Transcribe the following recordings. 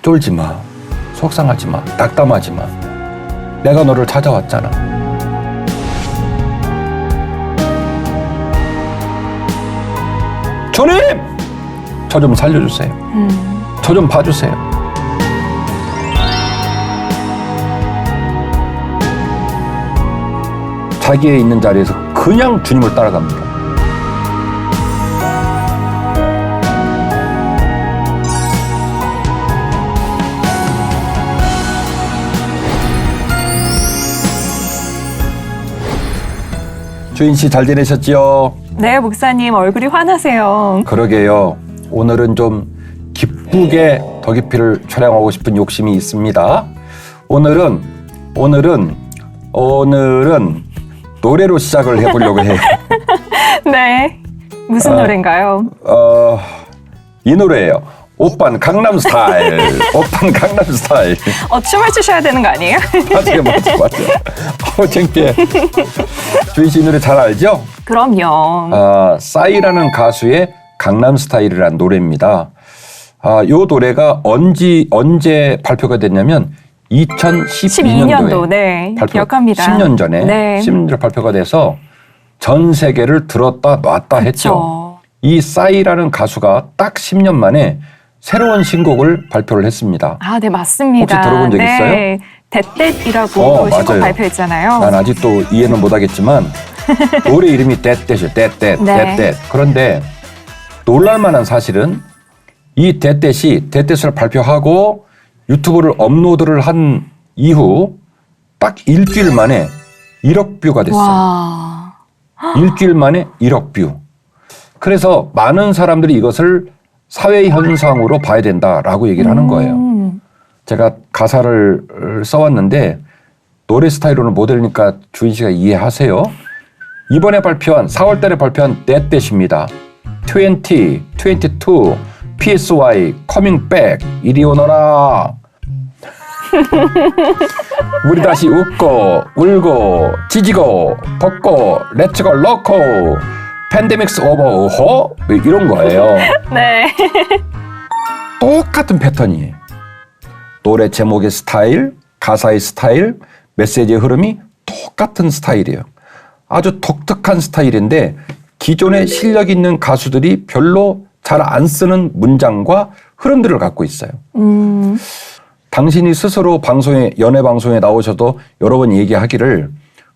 쫄지 마. 속상하지 마. 낙담하지 마. 내가 너를 찾아왔잖아. 주님! 저 좀 살려주세요. 저 좀 봐주세요. 자기의 있는 자리에서 그냥 주님을 따라갑니다. 주인 씨 잘 지내셨지요? 네, 목사님 얼굴이 환하세요. 그러게요. 오늘은 좀 기쁘게 더 깊이를 촬영하고 싶은 욕심이 있습니다. 오늘은 노래로 시작을 해보려고 해요. 네, 무슨 노래인가요? 이 노래예요. 오빤 강남스타일. 오빤 강남스타일. 춤을 추셔야 되는 거 아니에요? 맞아요. 창피해. 주인 씨 이 노래 잘 알죠? 그럼요. 싸이라는 가수의 강남스타일이라는 노래입니다. 요 노래가 언제 발표가 됐냐면 2012년도에 네, 기억합니다. 10년 전에 네. 10년 전에 발표가 돼서 전 세계를 들었다 놨다 했죠. 이 싸이라는 가수가 딱 10년 만에 새로운 신곡을 발표를 했습니다. 네, 맞습니다. 혹시 들어본 적 있어요? 떼떼이라고 신곡 맞아요. 발표했잖아요. 난 아직도 이해는 못하겠지만 노래 이름이 떼떼죠. 떼떼. 그런데 놀랄만한 사실은 이 떼떼을 발표하고 유튜브를 업로드를 한 이후 딱 일주일 만에 1억 뷰가 됐어요. 와. 일주일 만에 1억 뷰. 그래서 많은 사람들이 이것을 사회 현상으로 봐야 된다라고 얘기를 하는 거예요. 제가 가사를 써왔는데 노래 스타일로는 못 들으니까 주인 씨가 이해하세요. 이번에 발표한 4월 달에 발표한 떼떼입니다. 20, 22, PSY, Coming Back, 이리 오너라. 우리 다시 웃고 울고 찢고 벗고 렛츠고 로코 팬데믹스 오버 호 이런 거예요. 네. 똑같은 패턴이에요. 노래 제목의 스타일, 가사의 스타일, 메시지의 흐름이 똑같은 스타일이에요. 아주 독특한 스타일인데 기존에 실력 있는 가수들이 별로 잘 안 쓰는 문장과 흐름들을 갖고 있어요. 당신이 스스로 연예 방송에 나오셔도 여러 번 얘기하기를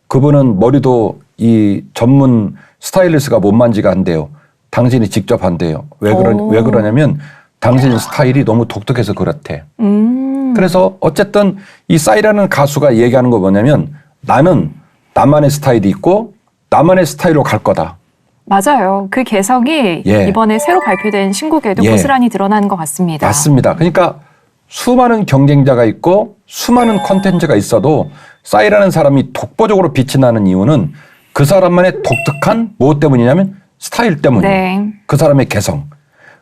그분은 머리도 이 전문 스타일리스트가 못 만지가 한대요. 당신이 직접 한대요. 왜 그러냐면 당신 스타일이 너무 독특해서 그렇대. 그래서 어쨌든 이 싸이라는 가수가 얘기하는 거 뭐냐면 나는 나만의 스타일이 있고 나만의 스타일로 갈 거다. 맞아요. 그 개성이 이번에 새로 발표된 신곡에도 고스란히 드러나는 것 같습니다. 맞습니다. 그러니까 수많은 경쟁자가 있고 수많은 콘텐츠가 있어도 싸이라는 사람이 독보적으로 빛이 나는 이유는 그 사람만의 독특한 무엇 때문이냐면 스타일 때문이에요. 네. 그 사람의 개성.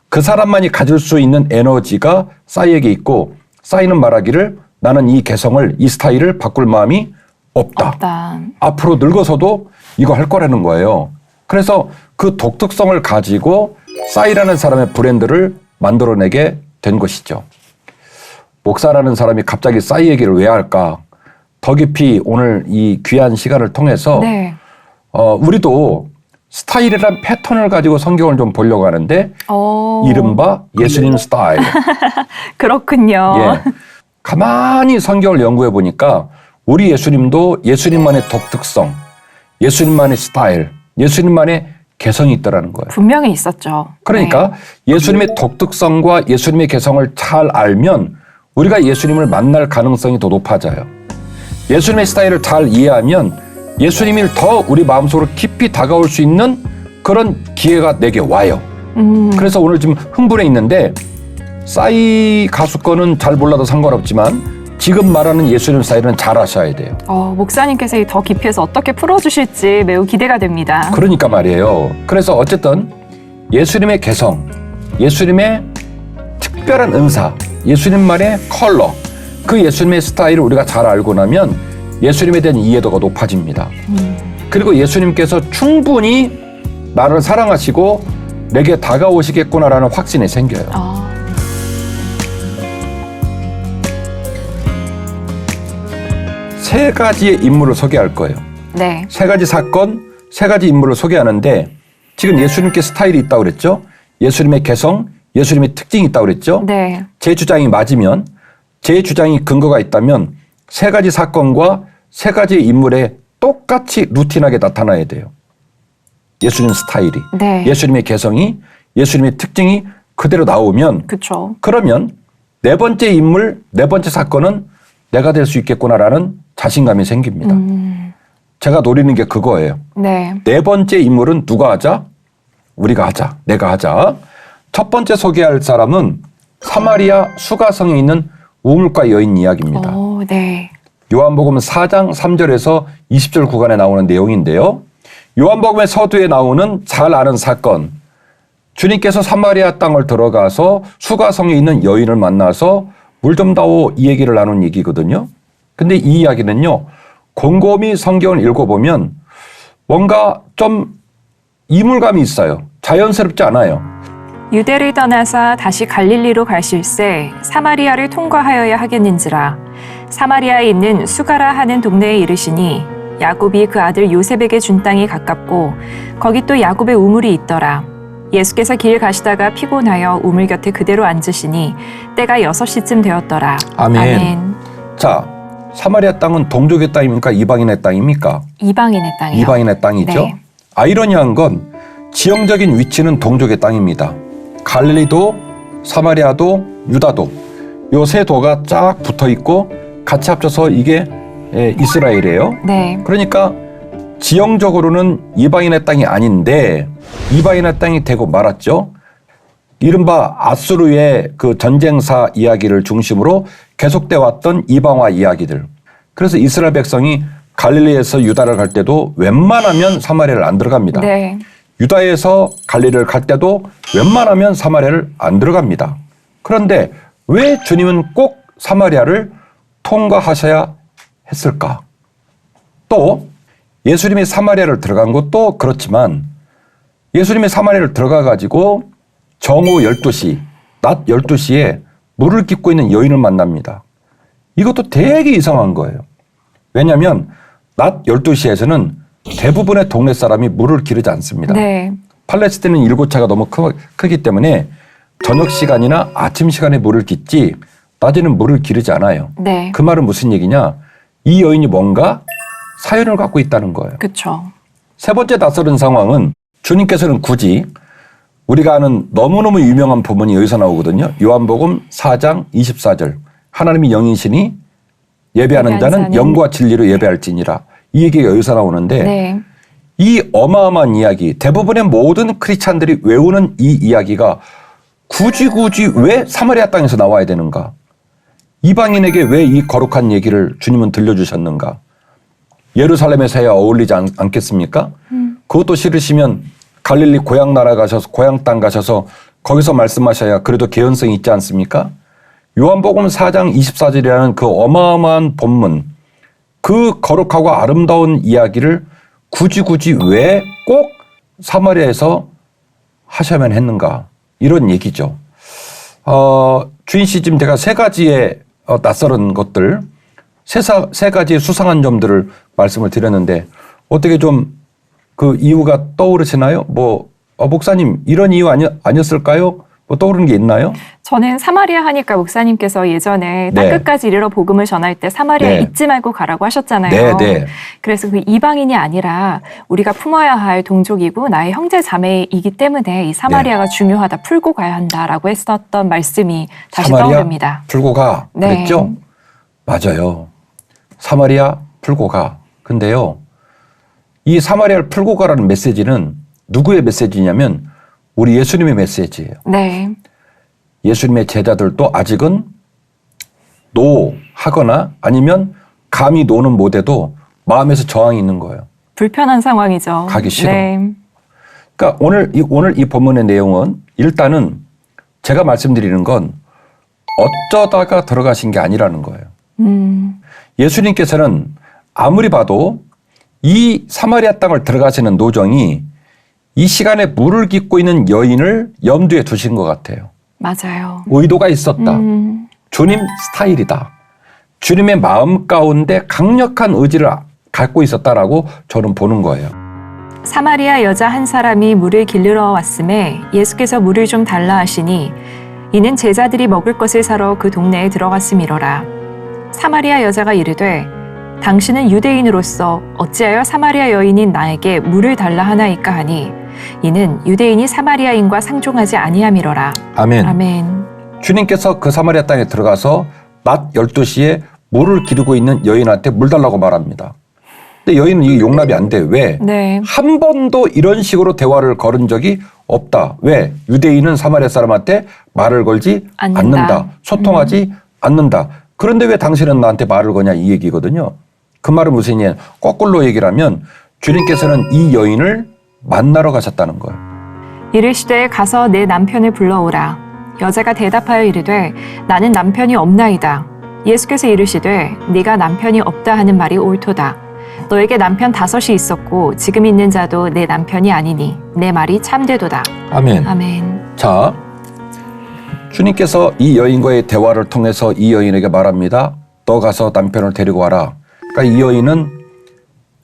그 사람만이 가질 수 있는 에너지가 싸이에게 있고 싸이는 말하기를 나는 이 개성을 이 스타일을 바꿀 마음이 없다. 앞으로 늙어서도 이거 할 거라는 거예요. 그래서 그 독특성을 가지고 싸이라는 사람의 브랜드를 만들어내게 된 것이죠. 목사라는 사람이 갑자기 싸이 얘기를 왜 할까? 더 깊이 오늘 이 귀한 시간을 통해서 우리도 스타일이란 패턴을 가지고 성경을 좀 보려고 하는데 이른바 예수님 스타일. 그렇군요. 가만히 성경을 연구해 보니까 우리 예수님도 예수님만의 독특성, 예수님만의 스타일, 예수님만의 개성이 있더라는 거예요. 분명히 있었죠. 그러니까 예수님의 독특성과 예수님의 개성을 잘 알면 우리가 예수님을 만날 가능성이 더 높아져요. 예수님의 스타일을 잘 이해하면 예수님이 더 우리 마음속으로 깊이 다가올 수 있는 그런 기회가 내게 와요. 그래서 오늘 지금 흥분해 있는데 싸이 가수 거는 잘 몰라도 상관없지만 지금 말하는 예수님 스타일은 잘 아셔야 돼요. 목사님께서 더 깊이에서 어떻게 풀어주실지 매우 기대가 됩니다. 그러니까 말이에요. 그래서 어쨌든 예수님의 개성, 예수님의 특별한 은사, 예수님만의 컬러, 그 예수님의 스타일을 우리가 잘 알고 나면 예수님에 대한 이해도가 높아집니다. 그리고 예수님께서 충분히 나를 사랑하시고 내게 다가오시겠구나라는 확신이 생겨요. 세 가지의 인물을 소개할 거예요. 네. 세 가지 사건, 세 가지 인물을 소개하는데 지금 예수님께 스타일이 있다고 그랬죠. 예수님의 개성, 예수님의 특징이 있다고 그랬죠. 네. 제 주장이 맞으면, 제 주장이 근거가 있다면 세 가지 사건과 세 가지의 인물에 똑같이 루틴하게 나타나야 돼요. 예수님 스타일이, 네. 예수님의 개성이, 예수님의 특징이 그대로 나오면 그렇죠. 그러면 네 번째 인물, 네 번째 사건은 내가 될 수 있겠구나라는 자신감이 생깁니다. 제가 노리는 게 그거예요. 네. 네 번째 인물은 누가 하자? 우리가 하자. 내가 하자. 첫 번째 소개할 사람은 사마리아 수가성에 있는 우물가 여인 이야기입니다. 오, 네. 요한복음 4장 3절에서 20절 구간에 나오는 내용인데요. 요한복음의 서두에 나오는 잘 아는 사건. 주님께서 사마리아 땅을 들어가서 수가성에 있는 여인을 만나서 물 좀 다오 이 얘기를 나눈 얘기거든요. 근데 이 이야기는요. 곰곰이 성경을 읽어보면 뭔가 좀 이물감이 있어요. 자연스럽지 않아요. 유대를 떠나서 다시 갈릴리로 가실새 사마리아를 통과하여야 하겠는지라. 사마리아에 있는 수가라 하는 동네에 이르시니 야곱이 그 아들 요셉에게 준 땅이 가깝고 거기 또 야곱의 우물이 있더라. 예수께서 길 가시다가 피곤하여 우물 곁에 그대로 앉으시니 때가 6시쯤 되었더라. 아멘. 자, 사마리아 땅은 동족의 땅입니까? 이방인의 땅입니까? 이방인의 땅이요. 이방인의 땅이죠. 네. 아이러니한 건 지형적인 위치는 동족의 땅입니다. 갈릴리도 사마리아도 유다도 요 세 도가 쫙 붙어 있고 같이 합쳐서 이게 이스라엘이에요. 네. 그러니까 지형적으로는 이방인의 땅이 아닌데 이방인의 땅이 되고 말았죠. 이른바 아수르의 그 전쟁사 이야기를 중심으로 계속돼 왔던 이방화 이야기들. 그래서 이스라엘 백성이 갈릴리에서 유다를 갈 때도 웬만하면 사마리아를 안 들어갑니다. 네. 유다에서 갈릴리를 갈 때도 웬만하면 사마리아를 안 들어갑니다. 그런데 왜 주님은 꼭 사마리아를 통과하셔야 했을까? 또 예수님이 사마리아를 들어간 것도 그렇지만 예수님이 사마리아를 들어가 가지고 정오 12시, 낮 12시에 물을 깃고 있는 여인을 만납니다. 이것도 되게 이상한 거예요. 왜냐하면 낮 12시에서는 대부분의 동네 사람이 물을 기르지 않습니다. 네. 팔레스타인은 일교차가 너무 크기 때문에 저녁 시간이나 아침 시간에 물을 깃지 낮에는 물을 기르지 않아요. 네. 그 말은 무슨 얘기냐? 이 여인이 뭔가 사연을 갖고 있다는 거예요. 그렇죠. 세 번째 낯설은 상황은 주님께서는 굳이 우리가 아는 너무너무 유명한 부분이 여기서 나오거든요. 요한복음 4장 24절. 하나님이 영이시니 예배하는 자는 영과 진리로 예배할지니라. 이 얘기가 여기서 나오는데 네. 이 어마어마한 이야기, 대부분의 모든 크리스찬들이 외우는 이 이야기가 굳이 왜 사마리아 땅에서 나와야 되는가? 이방인에게 왜 이 거룩한 얘기를 주님은 들려주셨는가? 예루살렘에서 해야 어울리지 않겠습니까? 그것도 싫으시면 갈릴리 고향 나라 가셔서 고향 땅 가셔서 거기서 말씀하셔야 그래도 개연성이 있지 않습니까? 요한복음 4장 24절이라는 그 어마어마한 본문, 그 거룩하고 아름다운 이야기를 굳이 왜 꼭 사마리아에서 하셔야만 했는가? 이런 얘기죠. 주인 씨 지금 제가 세 가지의 낯설은 것들, 세 가지의 수상한 점들을 말씀을 드렸는데 어떻게 좀 그 이유가 떠오르시나요? 목사님 이런 이유 아니었을까요? 떠오르는 게 있나요? 저는 사마리아 하니까 목사님께서 예전에 네. 땅끝까지 이르러 복음을 전할 때 사마리아 네. 잊지 말고 가라고 하셨잖아요. 네. 그래서 그 이방인이 아니라 우리가 품어야 할 동족이고 나의 형제 자매이기 때문에 이 사마리아가 중요하다, 풀고 가야 한다라고 했었던 말씀이 다시 사마리아 떠오릅니다. 풀고 가 그랬죠? 맞아요. 사마리아 풀고 가. 근데요. 이 사마리아를 풀고 가라는 메시지는 누구의 메시지냐면 우리 예수님의 메시지예요. 네. 예수님의 제자들도 아직은 노하거나 아니면 감히 노는 못해도 마음에서 저항이 있는 거예요. 불편한 상황이죠. 가기 싫어. 네. 그러니까 오늘 이 본문의 내용은 일단은 제가 말씀드리는 건 어쩌다가 들어가신 게 아니라는 거예요. 예수님께서는 아무리 봐도 이 사마리아 땅을 들어가시는 노정이 이 시간에 물을 깃고 있는 여인을 염두에 두신 것 같아요. 맞아요. 의도가 있었다. 주님 스타일이다. 주님의 마음 가운데 강력한 의지를 갖고 있었다라고 저는 보는 거예요. 사마리아 여자 한 사람이 물을 길르러 왔음에 예수께서 물을 좀 달라 하시니 이는 제자들이 먹을 것을 사러 그 동네에 들어갔음이로라. 사마리아 여자가 이르되 당신은 유대인으로서 어찌하여 사마리아 여인인 나에게 물을 달라 하나이까 하니 이는 유대인이 사마리아인과 상종하지 아니함이로라. 아멘. 아멘. 주님께서 그 사마리아 땅에 들어가서 낮 12시에 물을 기르고 있는 여인한테 물 달라고 말합니다. 근데 여인은 이게 용납이 안 돼. 왜? 네. 한 번도 이런 식으로 대화를 걸은 적이 없다. 왜? 유대인은 사마리아 사람한테 말을 걸지 않는다. 소통하지 않는다. 그런데 왜 당신은 나한테 말을 거냐 이 얘기거든요. 그 말은 무슨 얘기냐. 거꾸로 얘기를 하면 주님께서는 이 여인을 만나러 가셨다는 거예요. 이르시되 가서 내 남편을 불러오라. 여자가 대답하여 이르되 나는 남편이 없나이다. 예수께서 이르시되 네가 남편이 없다 하는 말이 옳도다. 너에게 남편 5이 있었고 지금 있는 자도 내 남편이 아니니 내 말이 참되도다. 아멘. 아멘. 자, 주님께서 이 여인과의 대화를 통해서 이 여인에게 말합니다. 너 가서 남편을 데리고 와라. 그러니까 이 여인은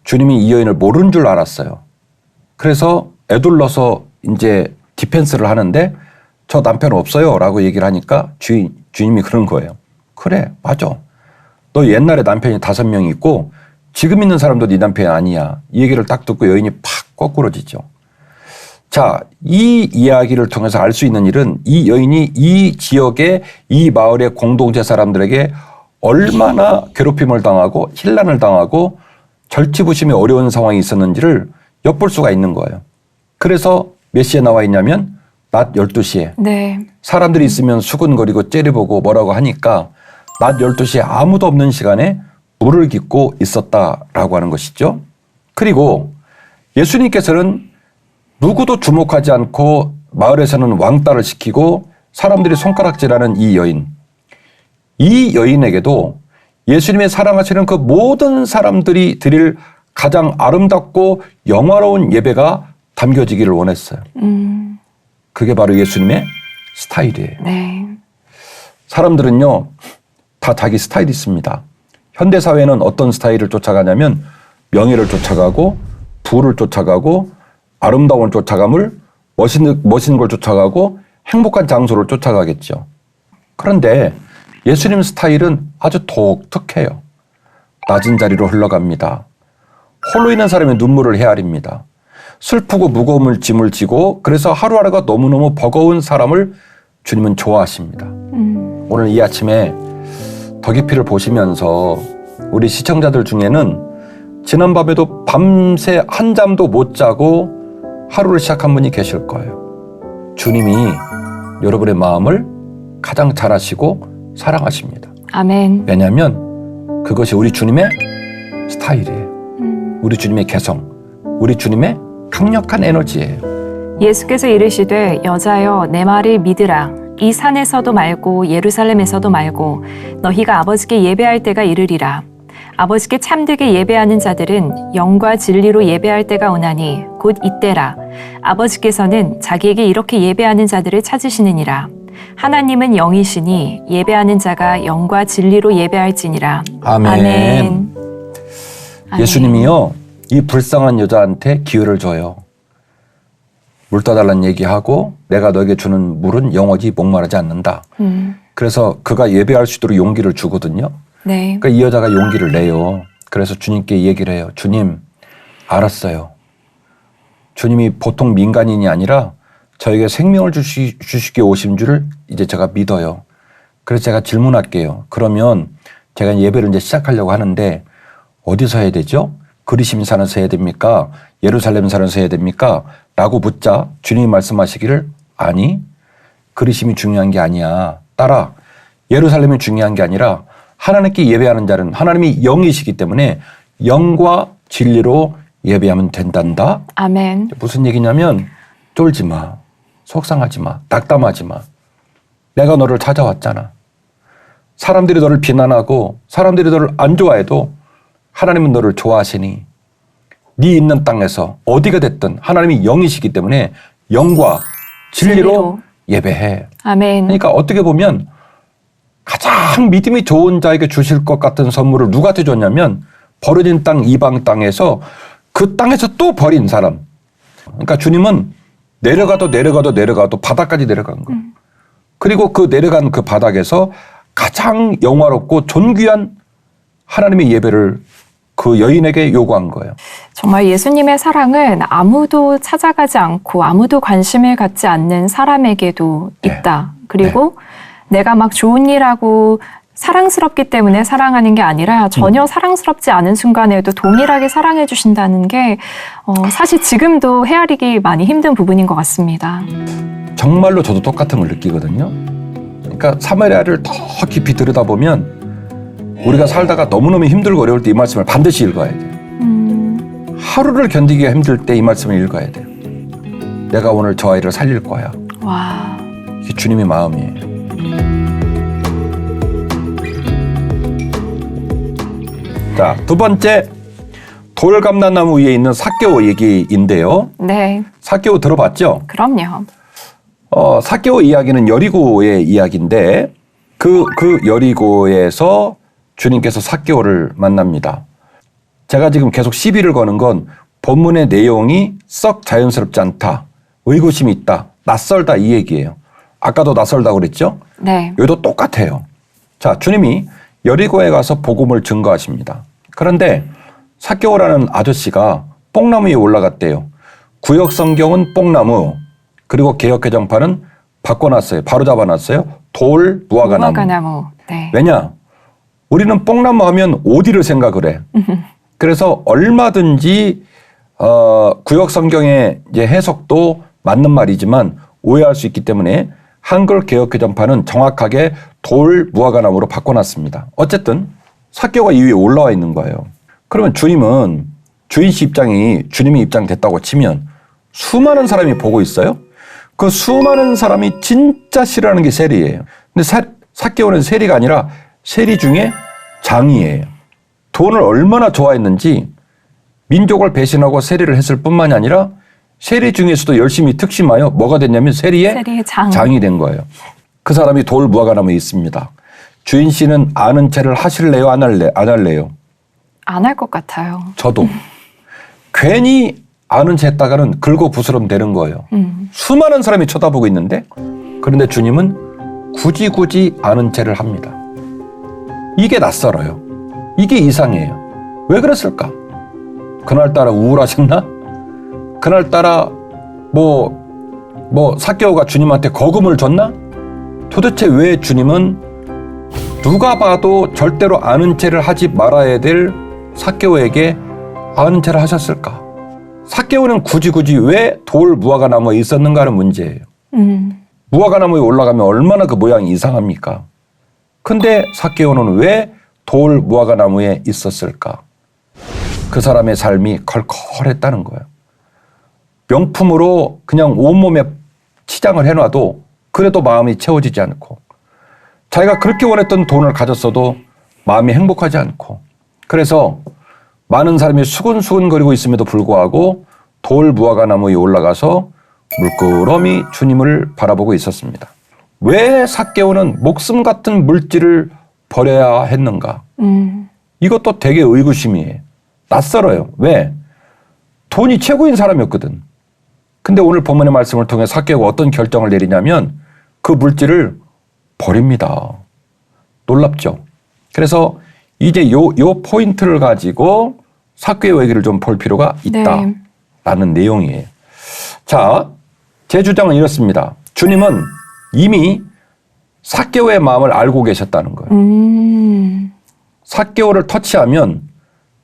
주님이 이 여인을 모르는 줄 알았어요. 그래서 애둘러서 이제 디펜스를 하는데 저 남편 없어요 라고 얘기를 하니까 주님이 그런 거예요. 그래, 맞아. 너 옛날에 남편이 5명이 있고 지금 있는 사람도 네 남편이 아니야. 이 얘기를 딱 듣고 여인이 팍 거꾸러지죠. 자, 이 이야기를 통해서 알 수 있는 일은 이 여인이 이 지역의 이 마을의 공동체 사람들에게 얼마나 괴롭힘을 당하고 혼란을 당하고 절치부심이 어려운 상황이 있었는지를 엿볼 수가 있는 거예요. 그래서 몇 시에 나와 있냐면 낮 12시에 네. 사람들이 있으면 수근거리고 째려보고 뭐라고 하니까 낮 12시에 아무도 없는 시간에 물을 깃고 있었다라고 하는 것이죠. 그리고 예수님께서는 누구도 주목하지 않고 마을에서는 왕따를 시키고 사람들이 손가락질하는 이 여인에게도 예수님의 사랑하시는 그 모든 사람들이 드릴 가장 아름답고 영화로운 예배가 담겨지기를 원했어요. 그게 바로 예수님의 스타일이에요. 네. 사람들은요, 다 자기 스타일이 있습니다. 현대사회는 어떤 스타일을 쫓아가냐면 명예를 쫓아가고 부를 쫓아가고 아름다움을 쫓아가물 멋있는 걸 쫓아가고 행복한 장소를 쫓아가겠죠. 그런데 예수님 스타일은 아주 독특해요. 낮은 자리로 흘러갑니다. 홀로 있는 사람의 눈물을 헤아립니다. 슬프고 무거움을 짐을 지고 그래서 하루하루가 너무너무 버거운 사람을 주님은 좋아하십니다. 오늘 이 아침에 더 깊이를 보시면서 우리 시청자들 중에는 지난밤에도 밤새 한잠도 못 자고 하루를 시작한 분이 계실 거예요. 주님이 여러분의 마음을 가장 잘 아시고 사랑하십니다. 아멘. 왜냐하면 그것이 우리 주님의 스타일이에요. 우리 주님의 개성, 우리 주님의 강력한 에너지예요. 예수께서 이르시되 여자여 내 말을 믿으라. 이 산에서도 말고 예루살렘에서도 말고 너희가 아버지께 예배할 때가 이르리라. 아버지께 참되게 예배하는 자들은 영과 진리로 예배할 때가 오나니 곧 이때라. 아버지께서는 자기에게 이렇게 예배하는 자들을 찾으시느니라. 하나님은 영이시니 예배하는 자가 영과 진리로 예배할지니라. 아멘. 아멘. 예수님이요, 이 불쌍한 여자한테 기회를 줘요. 물 떠달라는 얘기하고 내가 너에게 주는 물은 영원히 목마르지 않는다. 그래서 그가 예배할 수 있도록 용기를 주거든요. 네. 그러니까 이 여자가 용기를 내요. 그래서 주님께 얘기를 해요. 주님, 알았어요. 주님이 보통 민간인이 아니라 저에게 생명을 주시기에 오신 줄을 이제 제가 믿어요. 그래서 제가 질문할게요. 그러면 제가 예배를 이제 시작하려고 하는데 어디서 해야 되죠? 그리심 산에서 해야 됩니까? 예루살렘 산에서 해야 됩니까? 라고 묻자 주님이 말씀하시기를 아니, 그리심이 중요한 게 아니야. 따라 예루살렘이 중요한 게 아니라 하나님께 예배하는 자는 하나님이 영이시기 때문에 영과 진리로 예배하면 된단다. 아멘. 무슨 얘기냐면 쫄지 마. 속상하지 마. 낙담하지 마. 내가 너를 찾아왔잖아. 사람들이 너를 비난하고 사람들이 너를 안 좋아해도 하나님은 너를 좋아하시니 네 있는 땅에서 어디가 됐든 하나님이 영이시기 때문에 영과 진리로 예배해. 아멘. 그러니까 어떻게 보면 가장 믿음이 좋은 자에게 주실 것 같은 선물을 누구한테 줬냐면 버려진 땅 이방 땅에서 그 땅에서 또 버린 사람. 그러니까 주님은 내려가도 바닥까지 내려간 거예요. 그리고 그 내려간 그 바닥에서 가장 영화롭고 존귀한 하나님의 예배를 그 여인에게 요구한 거예요. 정말 예수님의 사랑은 아무도 찾아가지 않고 아무도 관심을 갖지 않는 사람에게도 있다. 그리고 내가 막 좋은 일하고 사랑스럽기 때문에 사랑하는 게 아니라 전혀 사랑스럽지 않은 순간에도 동일하게 사랑해 주신다는 게 사실 지금도 헤아리기 많이 힘든 부분인 것 같습니다. 정말로 저도 똑같은 걸 느끼거든요. 그러니까 사마리아를 더 깊이 들여다보면 우리가 살다가 너무너무 힘들고 어려울 때 이 말씀을 반드시 읽어야 돼요. 하루를 견디기가 힘들 때 이 말씀을 읽어야 돼요. 내가 오늘 저 아이를 살릴 거야. 와. 이게 주님의 마음이에요. 자, 두 번째 돌감람나무 위에 있는 삭개오 얘기인데요. 네. 삭개오 들어봤죠? 그럼요. 삭개오 이야기는 여리고의 이야기인데 그 여리고에서 주님께서 삭개오를 만납니다. 제가 지금 계속 시비를 거는 건 본문의 내용이 썩 자연스럽지 않다. 의구심이 있다. 낯설다 이 얘기예요. 아까도 낯설다고 그랬죠? 네. 여기도 똑같아요. 자, 주님이 여리고에 가서 복음을 증거하십니다. 그런데 삭개오라는 아저씨가 뽕나무 위에 올라갔대요. 구역 성경은 뽕나무, 그리고 개역개정판은 바꿔놨어요. 바로 잡아놨어요. 돌 무화과나무. 무화과나무. 네. 왜냐? 우리는 뽕나무 하면 오디를 생각을 해. 그래서 얼마든지 구역 성경의 이제 해석도 맞는 말이지만 오해할 수 있기 때문에 한글 개역개정판은 정확하게 돌 무화과나무로 바꿔놨습니다. 어쨌든 삭개오가 이 위에 올라와 있는 거예요. 그러면 주님은 주인 씨 입장이 주님이 입장 됐다고 치면 수많은 사람이 보고 있어요. 그 수많은 사람이 진짜 싫어하는 게 세리예요. 근데 삭개오는 세리가 아니라 세리 중에 장이에요. 돈을 얼마나 좋아했는지 민족을 배신하고 세리를 했을 뿐만이 아니라 세리 중에서도 열심히 특심하여 뭐가 됐냐면 세리의 장이 된 거예요. 그 사람이 돌 무화과나무에 있습니다. 주인 씨는 아는 체를 하실래요? 안 할래요? 안 할 것 같아요. 저도. 괜히 아는 체 했다가는 긁어 부스럼 되는 거예요. 수많은 사람이 쳐다보고 있는데 그런데 주님은 굳이 아는 체를 합니다. 이게 낯설어요. 이게 이상해요. 왜 그랬을까? 그날따라 우울하셨나? 그날따라 삭개오가 주님한테 거금을 줬나? 도대체 왜 주님은 누가 봐도 절대로 아는 체를 하지 말아야 될 삭개오에게 아는 체를 하셨을까? 삭개오는 굳이 왜 돌 무화과나무에 있었는가 하는 문제예요. 무화과나무에 올라가면 얼마나 그 모양이 이상합니까? 근데 삭개오는 왜 돌 무화과나무에 있었을까? 그 사람의 삶이 컬컬했다는 거예요. 명품으로 그냥 온몸에 치장을 해놔도 그래도 마음이 채워지지 않고 자기가 그렇게 원했던 돈을 가졌어도 마음이 행복하지 않고 그래서 많은 사람이 수근수근거리고 있음에도 불구하고 돌 무화과나무 위에 올라가서 물끄러미 주님을 바라보고 있었습니다. 왜 삭개오는 목숨 같은 물질을 버려야 했는가? 이것도 되게 의구심이에요. 낯설어요. 왜? 돈이 최고인 사람이었거든. 근데 오늘 본문의 말씀을 통해 삭개오가 어떤 결정을 내리냐면 그 물질을 버립니다. 놀랍죠? 그래서 이제 요 포인트를 가지고 삭개오 얘기를 좀 볼 필요가 있다라는 내용이에요. 자, 제 주장은 이렇습니다. 주님은 이미 삭개오의 마음을 알고 계셨다는 거예요. 삭개오를 터치하면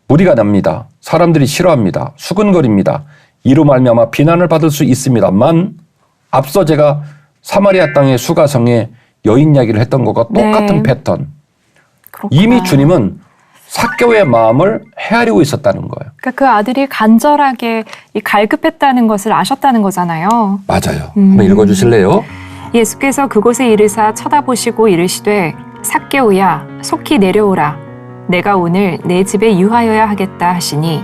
무리가 납니다. 사람들이 싫어합니다. 수근거립니다. 이로 말미암아 비난을 받을 수 있습니다만 앞서 제가 사마리아 땅의 수가성의 여인 이야기를 했던 것과 똑같은 패턴. 그렇구나. 이미 주님은 삭개오의 마음을 헤아리고 있었다는 거예요. 그러니까 그 아들이 간절하게 갈급했다는 것을 아셨다는 거잖아요. 맞아요. 한번 읽어주실래요? 예수께서 그곳에 이르사 쳐다보시고 이르시되 삭개오야 속히 내려오라. 내가 오늘 내 집에 유하여야 하겠다 하시니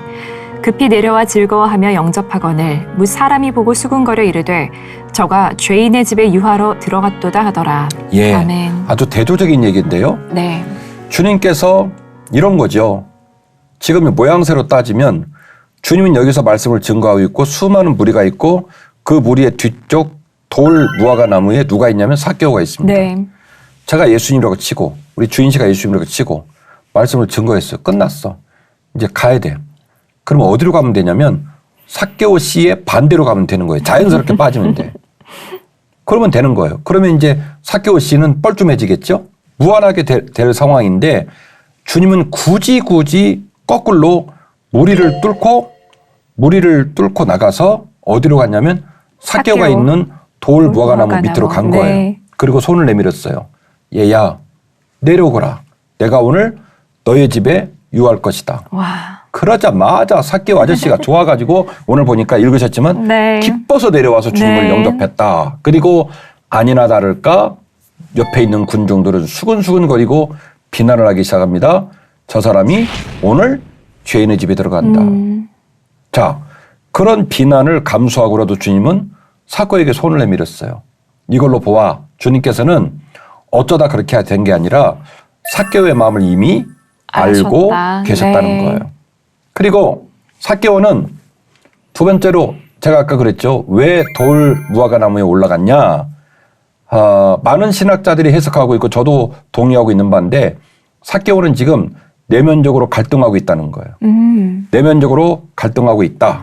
급히 내려와 즐거워하며 영접하거늘 무 사람이 보고 수군거려 이르되 저가 죄인의 집에 유하러 들어갔도다 하더라. 예, 아멘. 아주 대조적인 얘기인데요. 네. 주님께서 이런 거죠. 지금의 모양새로 따지면 주님은 여기서 말씀을 증거하고 있고 수많은 무리가 있고 그 무리의 뒤쪽 돌 무화과 나무에 누가 있냐면 삭개오가 있습니다. 네. 제가 예수님이라고 치고 우리 주인 씨가 예수님이라고 치고 말씀을 증거했어요. 끝났어. 이제 가야 돼. 그러면 어디로 가면 되냐면 삭개오 씨의 반대로 가면 되는 거예요. 자연스럽게 빠지면 돼. 그러면 되는 거예요. 그러면 이제 삭개오 씨는 뻘쭘해지겠죠. 무한하게 될 상황인데 주님은 굳이 거꾸로 무리를 뚫고 나가서 어디로 갔냐면 삭개오가 삭개오. 있는 돌 무화과 나무 밑으로 간 거예요. 네. 그리고 손을 내밀었어요. 얘야 내려오거라. 내가 오늘 너의 집에 유할 것이다. 와. 그러자마자 삭개오 아저씨가 좋아가지고 오늘 보니까 읽으셨지만 네. 기뻐서 내려와서 주님을 네. 영접했다. 그리고 아니나 다를까 옆에 있는 군중들은 수근수근거리고 비난을 하기 시작합니다. 저 사람이 오늘 죄인의 집에 들어간다. 자, 그런 비난을 감수하고라도 주님은 삭개오에게 손을 내밀었어요. 이걸로 보아 주님께서는 어쩌다 그렇게 된 게 아니라 삭개오의 마음을 이미 알고 아셨다. 계셨다는 네. 거예요. 그리고 삭개오는 두 번째로 제가 아까 그랬죠. 왜 돌 무화과 나무에 올라갔냐. 많은 신학자들이 해석하고 있고 저도 동의하고 있는 바인데 삭개오는 지금 내면적으로 갈등하고 있다는 거예요. 내면적으로 갈등하고 있다.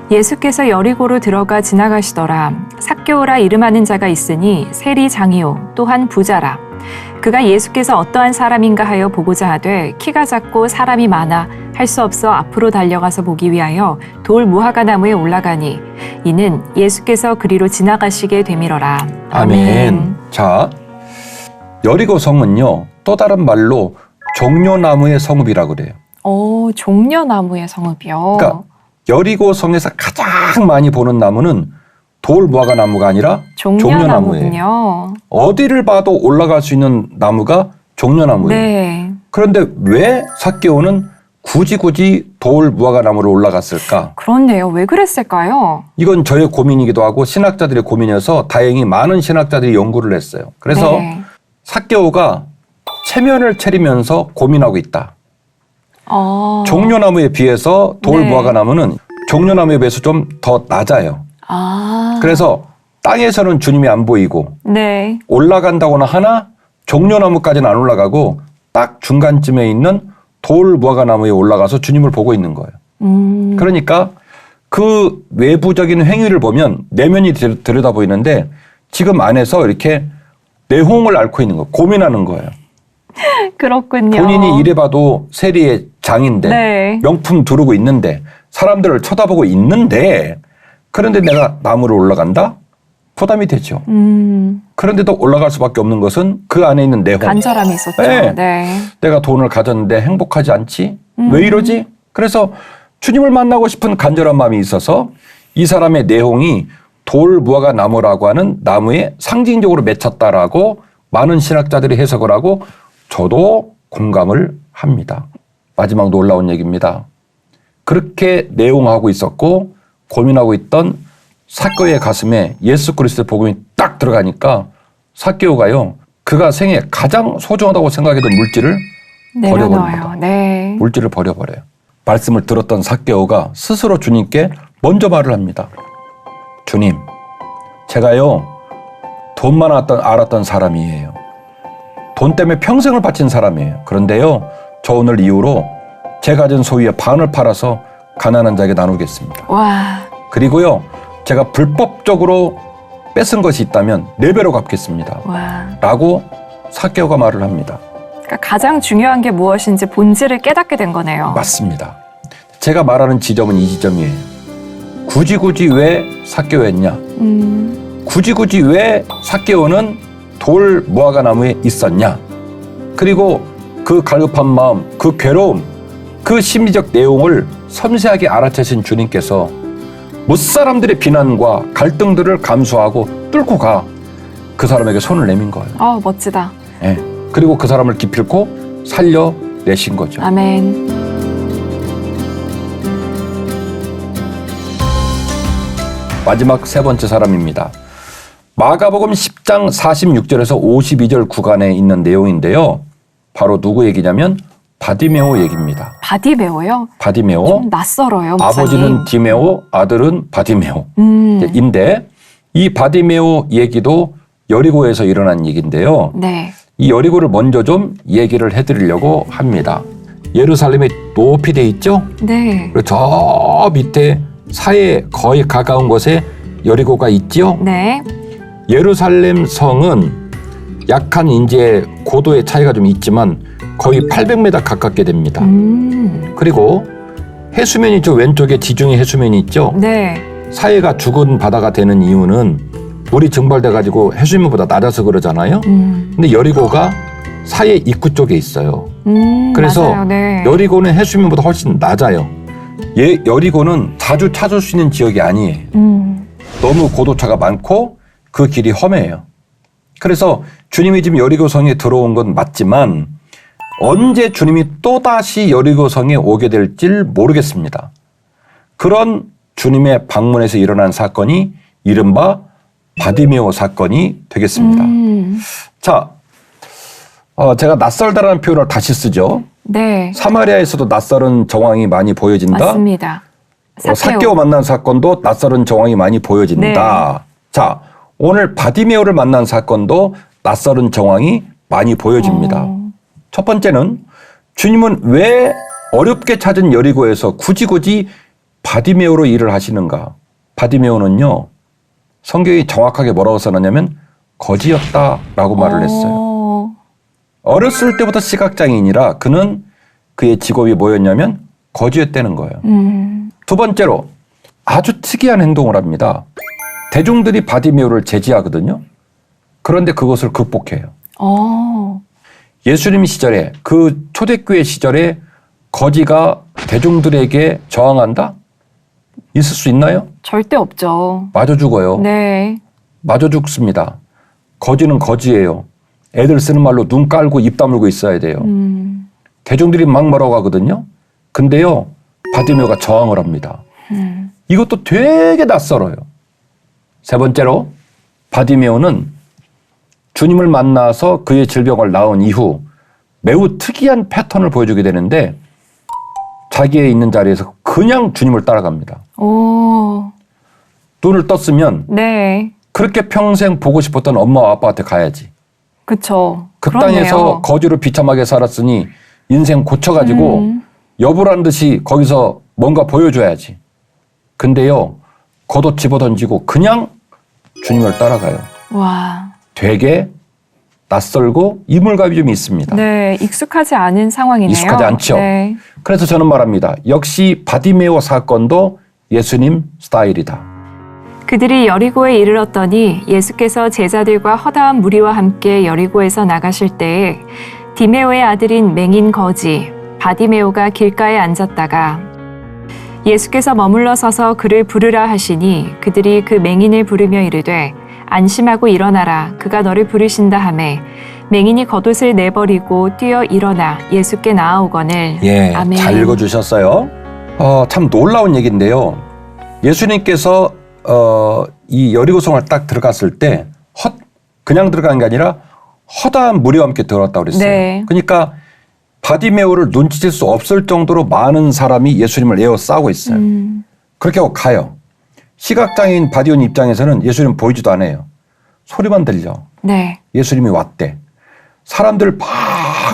예수께서 여리고로 들어가 지나가시더라. 삭개오라 이름하는 자가 있으니 세리 장이요 또한 부자라. 그가 예수께서 어떠한 사람인가 하여 보고자 하되 키가 작고 사람이 많아 할 수 없어 앞으로 달려가서 보기 위하여 돌 무화과 나무에 올라가니 이는 예수께서 그리로 지나가시게 되밀어라. 아멘. 자, 여리고 성은요 또 다른 말로 종려나무의 성읍이라 그래요. 오, 종려나무의 성읍이요. 그러니까 여리고 성에서 가장 많이 보는 나무는 돌 무화과 나무가 아니라 종려나무예요. 종려나무군요. 어디를 봐도 올라갈 수 있는 나무가 종려나무예요. 네. 그런데 왜 삭개오는 굳이 돌 무화과 나무로 올라갔을까? 그렇네요. 왜 그랬을까요? 이건 저의 고민이기도 하고 신학자들의 고민이어서 다행히 많은 신학자들이 연구를 했어요. 그래서 네. 삭개오가 체면을 차리면서 고민하고 있다. 종려나무에 비해서 돌 네. 무화과 나무는 종려나무에 비해서 좀 더 낮아요. 그래서 땅에서는 주님이 안 보이고 네. 올라간다고는 하나 종려나무까지는 안 올라가고 딱 중간쯤에 있는 돌 무화과 나무에 올라가서 주님을 보고 있는 거예요. 그러니까 그 외부적인 행위를 보면 내면이 들여다 보이는데 지금 안에서 이렇게 내홍을 앓고 있는 거예요. 고민하는 거예요. 그렇군요. 본인이 이래봐도 세리의 장인데 네. 명품 두르고 있는데 사람들을 쳐다보고 있는데 그런데 내가 나무로 올라간다? 부담이 되죠. 그런데도 올라갈 수밖에 없는 것은 그 안에 있는 내홍. 간절함이 있었죠. 네. 네. 내가 돈을 가졌는데 행복하지 않지? 왜 이러지? 그래서 주님을 만나고 싶은 간절한 마음이 있어서 이 사람의 내홍이 돌 무화과 나무라고 하는 나무에 상징적으로 맺혔다라고 많은 신학자들이 해석을 하고 저도 공감을 합니다. 마지막 놀라운 얘기입니다. 그렇게 내홍하고 있었고 고민하고 있던 삭개오의 가슴에 예수 그리스도의 복음이 딱 들어가니까 삭개오가요. 그가 생애 가장 소중하다고 생각했던 물질을 버려버립니다. 내려놓아요. 네. 물질을 버려버려요. 말씀을 들었던 삭개오가 스스로 주님께 먼저 말을 합니다. 주님, 제가요 돈만 알았던 사람이에요. 돈 때문에 평생을 바친 사람이에요. 그런데요, 저 오늘 이후로 제 가진 소유의 반을 팔아서 가난한 자에게 나누겠습니다. 와. 그리고요, 제가 불법적으로 뺏은 것이 있다면 4배로 갚겠습니다. 와. 라고 삭개오가 말을 합니다. 그러니까 가장 중요한 게 무엇인지 본질을 깨닫게 된 거네요. 맞습니다. 제가 말하는 지점은 이 지점이에요. 굳이 왜 삭개오였냐? 굳이 왜 삭개오는 돌 무화과 나무에 있었냐? 그리고 그 갈급한 마음, 그 괴로움, 그 심리적 내용을 섬세하게 알아채신 주님께서 못사람들의 비난과 갈등들을 감수하고 뚫고 가 그 사람에게 손을 내민 거예요. 멋지다. 네. 그리고 그 사람을 기필코 살려내신 거죠. 아멘. 마지막 세 번째 사람입니다. 마가복음 10장 46절에서 52절 구간에 있는 내용인데요. 바로 누구 얘기냐면 바디메오 얘기입니다. 바디메오요? 바디메오. 좀 낯설어요. 목사님. 아버지는 디메오, 아들은 바디메오인데 이 바디메오 얘기도 여리고에서 일어난 얘기인데요. 네. 이 여리고를 먼저 좀 얘기를 해드리려고 합니다. 예루살렘이 높이 돼 있죠? 네. 그리고 저 밑에 사해에 거의 가까운 곳에 여리고가 있죠? 네. 예루살렘 성은 약한 이제 고도의 차이가 좀 있지만 거의 800m 가깝게 됩니다. 그리고 해수면이 저 왼쪽에 지중해 해수면이 있죠? 네. 사해가 죽은 바다가 되는 이유는 물이 증발돼 가지고 해수면보다 낮아서 그러잖아요. 근데 여리고가 사해 입구 쪽에 있어요. 그래서 맞아요. 네. 여리고는 해수면보다 훨씬 낮아요. 여리고는 자주 찾을 수 있는 지역이 아니에요. 너무 고도차가 많고 그 길이 험해요. 그래서 주님이 지금 여리고 성에 들어온 건 맞지만 언제 주님이 또다시 여리고 성에 오게 될지 모르겠습니다. 그런 주님의 방문에서 일어난 사건이 이른바 바디메오 사건이 되겠습니다. 자, 제가 낯설다라는 표현을 다시 쓰죠. 네. 사마리아에서도 낯설은 정황이 많이 보여진다. 맞습니다. 삭개오 만난 사건도 낯설은 정황이 많이 보여진다. 네. 자, 오늘 바디메오를 만난 사건도 낯설은 정황이 많이 보여집니다. 첫 번째는 주님은 왜 어렵게 찾은 여리고에서 굳이 바디메오로 일을 하시는가? 바디메오는요, 성경이 정확하게 뭐라고 써놨냐면 거지였다라고 말을 했어요. 어렸을 때부터 시각장애인이라 그는 그의 직업이 뭐였냐면 거지였다는 거예요. 두 번째로 아주 특이한 행동을 합니다. 대중들이 바디메오를 제지하거든요. 그런데 그것을 극복해요. 예수님 시절에 그 초대교회 시절에 거지가 대중들에게 저항한다? 있을 수 있나요? 절대 없죠. 마저 죽어요. 네. 마저 죽습니다. 거지는 거지예요. 애들 쓰는 말로 눈 깔고 입 다물고 있어야 돼요. 대중들이 막 뭐라고 하거든요. 근데요, 바디메오가 저항을 합니다. 이것도 되게 낯설어요. 세 번째로 바디메오는 주님을 만나서 그의 질병을 나은 이후 매우 특이한 패턴을 보여주게 되는데 자기의 있는 자리에서 그냥 주님을 따라갑니다. 눈을 떴으면 네. 그렇게 평생 보고 싶었던 엄마와 아빠한테 가야지. 그쵸. 그 그러네요. 땅에서 거지로 비참하게 살았으니 인생 고쳐가지고 여부란 듯이 거기서 뭔가 보여줘야지. 근데요, 겉옷 집어던지고 그냥 주님을 따라가요. 와. 되게 낯설고 이물감이 좀 있습니다. 네, 익숙하지 않은 상황이네요. 익숙하지 않죠. 네. 그래서 저는 말합니다. 역시 바디메오 사건도 예수님 스타일이다. 그들이 여리고에 이르렀더니 예수께서 제자들과 허다한 무리와 함께 여리고에서 나가실 때에 디메오의 아들인 맹인 거지 바디메오가 길가에 앉았다가 예수께서 머물러 서서 그를 부르라 하시니 그들이 그 맹인을 부르며 이르되 안심하고 일어나라 그가 너를 부르신다 하매 맹인이 겉옷을 내버리고 뛰어 일어나 예수께 나아오거늘. 예, 아멘. 잘 읽어주셨어요. 참 놀라운 얘기인데요. 예수님께서 이 여리고성을 딱 들어갔을 때 그냥 들어간 게 아니라 허다한 무리와 함께 들어갔다고 그랬어요. 네. 그러니까 바디메오를 눈치챌 수 없을 정도로 많은 사람이 예수님을 에워싸고 있어요. 그렇게 하고 가요. 시각장애인 바디온 입장에서는 예수님 보이지도 않아요. 소리만 들려. 네. 예수님이 왔대. 사람들 막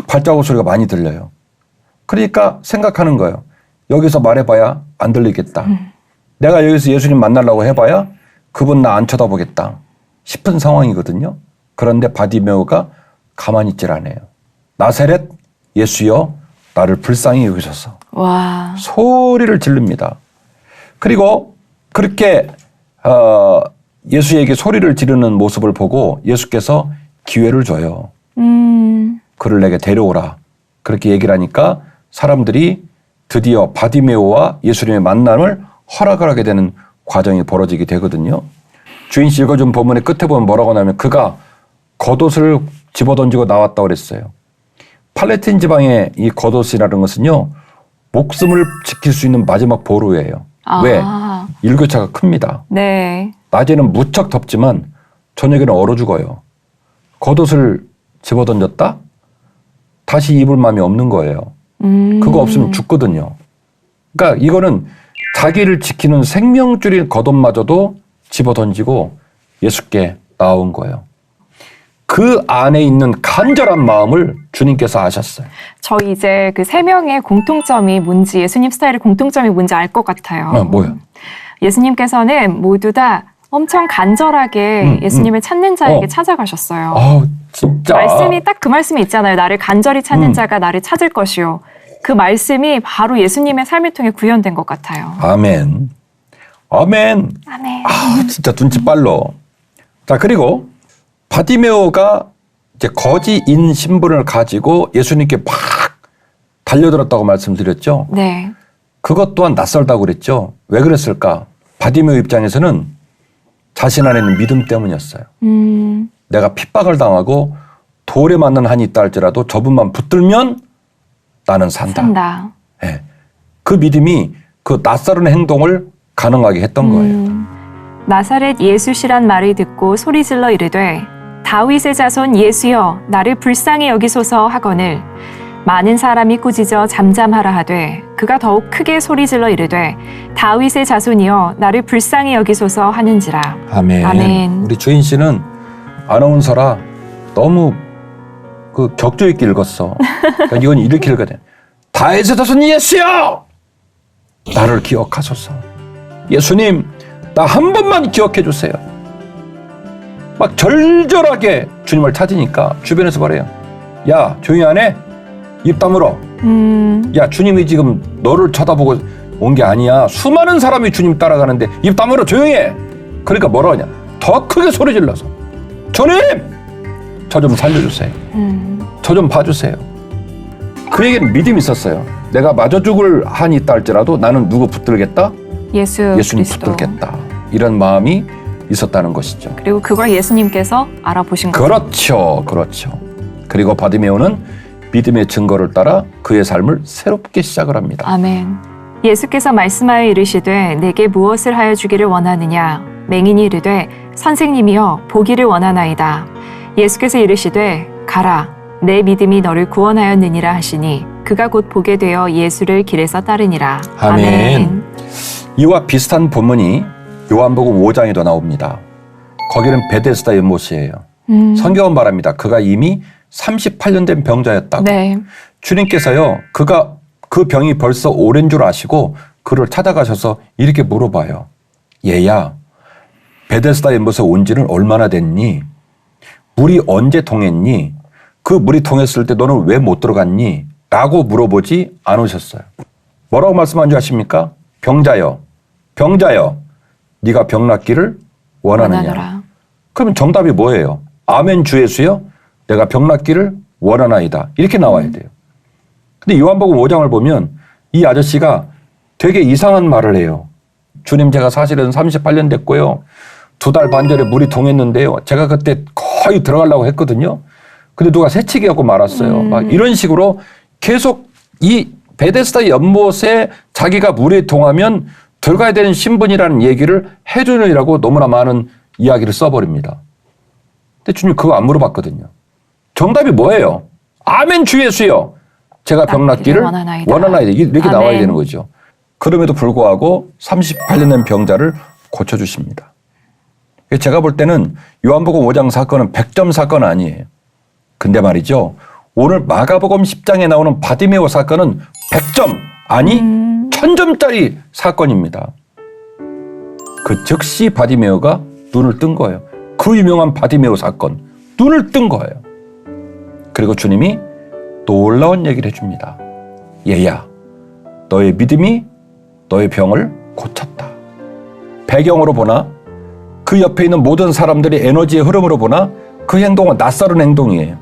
발자국 소리가 많이 들려요. 그러니까 생각하는 거예요. 여기서 말해봐야 안 들리겠다. 내가 여기서 예수님 만나려고 해봐야 그분 나 안 쳐다보겠다 싶은 상황이거든요. 그런데 바디메오가 가만히 있질 않아요. 나사렛 예수여 나를 불쌍히 여기소서. 와. 소리를 지릅니다. 그리고 그렇게 예수에게 소리를 지르는 모습을 보고 예수께서 기회를 줘요. 그를 내게 데려오라. 그렇게 얘기를 하니까 사람들이 드디어 바디메오와 예수님의 만남을 허락을 하게 되는 과정이 벌어지게 되거든요. 주인 씨 읽어준 본문의 끝에 보면 뭐라고 하냐면 그가 겉옷을 집어던지고 나왔다고 그랬어요. 팔레스틴 지방의 이 겉옷이라는 것은요. 목숨을 지킬 수 있는 마지막 보루예요. 왜? 일교차가 큽니다. 네. 낮에는 무척 덥지만 저녁에는 얼어 죽어요. 겉옷을 집어던졌다? 다시 입을 마음이 없는 거예요. 그거 없으면 죽거든요. 그러니까 이거는 자기를 지키는 생명줄인 겉옷마저도 집어던지고 예수께 나온 거예요. 그 안에 있는 간절한 마음을 주님께서 아셨어요. 저 이제 그 세 명의 공통점이 뭔지, 예수님 스타일의 공통점이 뭔지 알 것 같아요. 뭐야? 예수님께서는 모두 다 엄청 간절하게 예수님을 찾는 자에게 찾아가셨어요. 아우, 진짜. 말씀이 딱 그 말씀이 있잖아요. 나를 간절히 찾는 자가 나를 찾을 것이요. 그 말씀이 바로 예수님의 삶을 통해 구현된 것 같아요. 아멘. 아멘. 아멘. 아, 진짜 눈치 빨러. 자, 그리고 바디메오가 이제 거지인 신분을 가지고 예수님께 막 달려들었다고 말씀드렸죠. 네. 그것 또한 낯설다고 그랬죠. 왜 그랬을까? 바디메오 입장에서는 자신 안에 있는 믿음 때문이었어요. 내가 핍박을 당하고 돌에 맞는 한이 있다 할지라도 저분만 붙들면 나는 산다. 네. 그 믿음이 그 낯설은 행동을 가능하게 했던 거예요. 나사렛 예수시란 말을 듣고 소리질러 이르되 다윗의 자손 예수여 나를 불쌍히 여기소서 하거늘 많은 사람이 꾸짖어 잠잠하라 하되 그가 더욱 크게 소리질러 이르되 다윗의 자손이여 나를 불쌍히 여기소서 하는지라. 아멘. 아멘. 우리 주인 씨는 아나운서라 너무 그 격조 있게 읽었어. 그러니까 이건 이렇게 읽어야 돼. 다윗의 자손 예수여 나를 기억하소서. 예수님 나 한 번만 기억해 주세요. 막 절절하게 주님을 찾으니까 주변에서 말해요. 야 조용히 안 해? 입 다물어. 야 주님이 지금 너를 쳐다보고 온 게 아니야. 수많은 사람이 주님 따라가는데 입 다물어 조용히 해. 그러니까 뭐라 하냐. 더 크게 소리 질러서 주님 저 좀 살려주세요. 저 좀 봐주세요. 그에게는 믿음이 있었어요. 내가 마저 죽을 한이 있다 할지라도 나는 누구 붙들겠다? 예수님 그리스도. 붙들겠다. 이런 마음이 있었다는 것이죠. 그리고 그걸 예수님께서 알아보신 거죠. 그렇죠. 그렇죠. 그리고 바디메오는 믿음의 증거를 따라 그의 삶을 새롭게 시작을 합니다. 아멘. 예수께서 말씀하여 이르시되 내게 무엇을 하여 주기를 원하느냐? 맹인이 이르되 선생님이여 보기를 원하나이다. 예수께서 이르시되 가라 내 믿음이 너를 구원하였느니라 하시니 그가 곧 보게 되어 예수를 길에서 따르니라. 아멘. 이와 비슷한 본문이 요한복음 5장에도 나옵니다. 거기는 베데스다 연못이에요. 성경은 말합니다. 그가 이미 38년 된 병자였다고. 네. 주님께서요. 그가 그 병이 벌써 오랜 줄 아시고 그를 찾아가셔서 이렇게 물어봐요. 얘야 베데스다 연못에 온 지는 얼마나 됐니? 물이 언제 통했니? 그 물이 통했을 때 너는 왜 못 들어갔니? 라고 물어보지 않으셨어요. 뭐라고 말씀한 줄 아십니까? 병자여 네가 병 낫기를 원하느냐. 그러면 정답이 뭐예요? 아멘 주 예수여 내가 병 낫기를 원하나이다. 이렇게 나와야 돼요. 근데 요한복음 5장을 보면 이 아저씨가 되게 이상한 말을 해요. 주님 제가 사실은 38년 됐고요. 2달 반 전에 물이 통했는데요. 제가 그때 거의 들어가려고 했거든요. 근데 누가 새치기 하고 말았어요. 막 이런 식으로 계속 이 베데스다 연못에 자기가 물에 통하면 들어가야 되는 신분이라는 얘기를 해주느라고 너무나 많은 이야기를 써버립니다. 근데 주님 그거 안 물어봤거든요. 정답이 뭐예요? 아멘 주 예수여. 제가 병 낫기를 원하나이다. 이렇게 아멘. 나와야 되는 거죠. 그럼에도 불구하고 38년 된 병자를 고쳐주십니다. 제가 볼 때는 요한복음 5장 사건은 100점 사건 아니에요. 근데 말이죠. 오늘 마가복음 10장에 나오는 바디메오 사건은 100점 아니 1000점짜리 사건입니다. 그 즉시 바디메오가 눈을 뜬 거예요. 그 유명한 바디메오 사건 눈을 뜬 거예요. 그리고 주님이 놀라운 얘기를 해줍니다. 얘야 너의 믿음이 너의 병을 고쳤다. 배경으로 보나 그 옆에 있는 모든 사람들의 에너지의 흐름으로 보나 그 행동은 낯설은 행동이에요.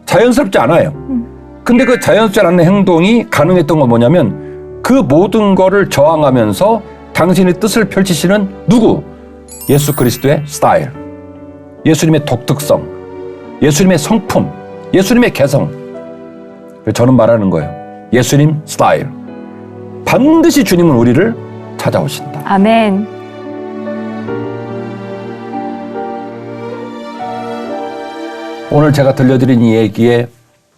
자연스럽지 않아요. 근데 그 자연스럽지 않은 행동이 가능했던 건 뭐냐면 그 모든 거를 저항하면서 당신의 뜻을 펼치시는 누구? 예수 그리스도의 스타일, 예수님의 독특성, 예수님의 성품, 예수님의 개성. 저는 말하는 거예요. 예수님 스타일. 반드시 주님은 우리를 찾아오신다. 아멘. 오늘 제가 들려드린 이 얘기의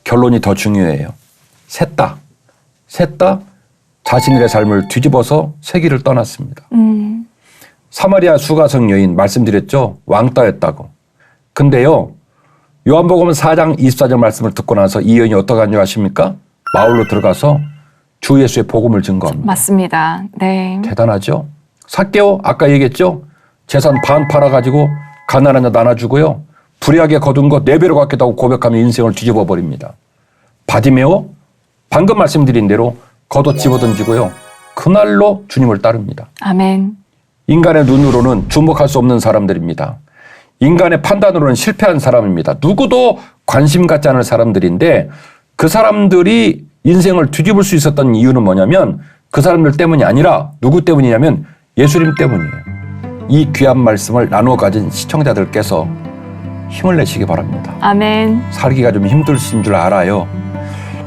결론이 더 중요해요. 셋 다 자신들의 삶을 뒤집어서 세기를 떠났습니다. 사마리아 수가성 여인 말씀드렸죠. 왕따였다고. 근데요. 요한복음 4장 24절 말씀을 듣고 나서 이 여인이 어떻게 하냐 하십니까? 마을로 들어가서 주 예수의 복음을 증거합니다. 맞습니다. 네. 대단하죠. 삭개오 아까 얘기했죠. 재산 반 팔아가지고 가난한 자 나눠주고요. 불의하게 거둔 것 4배로 갚겠다고 고백하며 인생을 뒤집어 버립니다. 바디메오 방금 말씀드린 대로 겉옷 집어던지고요. 그날로 주님을 따릅니다. 아멘. 인간의 눈으로는 주목할 수 없는 사람들입니다. 인간의 판단으로는 실패한 사람입니다. 누구도 관심 갖지 않을 사람들인데 그 사람들이 인생을 뒤집을 수 있었던 이유는 뭐냐면 그 사람들 때문이 아니라 누구 때문이냐면 예수님 때문이에요. 이 귀한 말씀을 나누어 가진 시청자들께서 힘을 내시기 바랍니다. 아멘. 살기가 좀 힘드신 줄 알아요.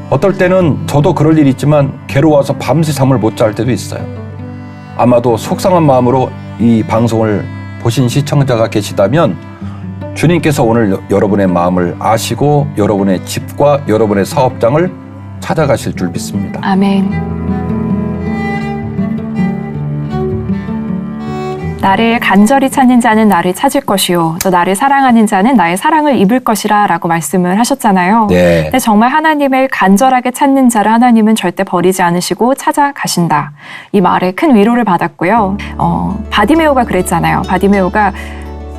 어떨 때는 저도 그럴 일이 있지만 괴로워서 밤새 잠을 못 잘 때도 있어요. 아마도 속상한 마음으로 이 방송을 보신 시청자가 계시다면 주님께서 오늘 여러분의 마음을 아시고 여러분의 집과 여러분의 사업장을 찾아가실 줄 믿습니다. 아멘. 나를 간절히 찾는 자는 나를 찾을 것이요 또 나를 사랑하는 자는 나의 사랑을 입을 것이라 라고 말씀을 하셨잖아요. 네. 근데 정말 하나님을 간절하게 찾는 자를 하나님은 절대 버리지 않으시고 찾아가신다. 이 말에 큰 위로를 받았고요. 바디메오가 그랬잖아요. 바디메오가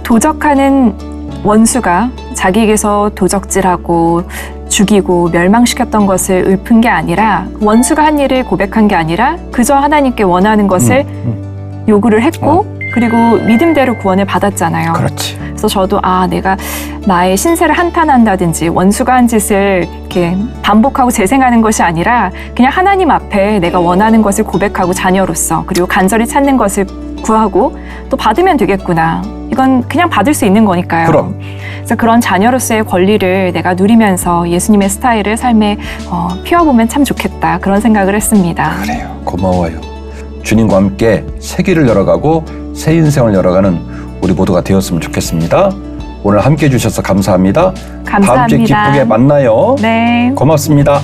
도적하는 원수가 자기에게서 도적질하고 죽이고 멸망시켰던 것을 읊은 게 아니라 원수가 한 일을 고백한 게 아니라 그저 하나님께 원하는 것을 요구를 했고 그리고 믿음대로 구원을 받았잖아요. 그렇지. 그래서 저도 내가 나의 신세를 한탄한다든지 원수가 한 짓을 이렇게 반복하고 재생하는 것이 아니라 그냥 하나님 앞에 내가 원하는 것을 고백하고 자녀로서 그리고 간절히 찾는 것을 구하고 또 받으면 되겠구나. 이건 그냥 받을 수 있는 거니까요. 그럼. 그래서 그런 자녀로서의 권리를 내가 누리면서 예수님의 스타일을 삶에 피워보면 참 좋겠다. 그런 생각을 했습니다. 그래요. 고마워요. 주님과 함께 새 길을 열어가고 새 인생을 열어가는 우리 모두가 되었으면 좋겠습니다. 오늘 함께 해주셔서 감사합니다. 감사합니다. 다음 주에 기쁘게 만나요. 네. 고맙습니다.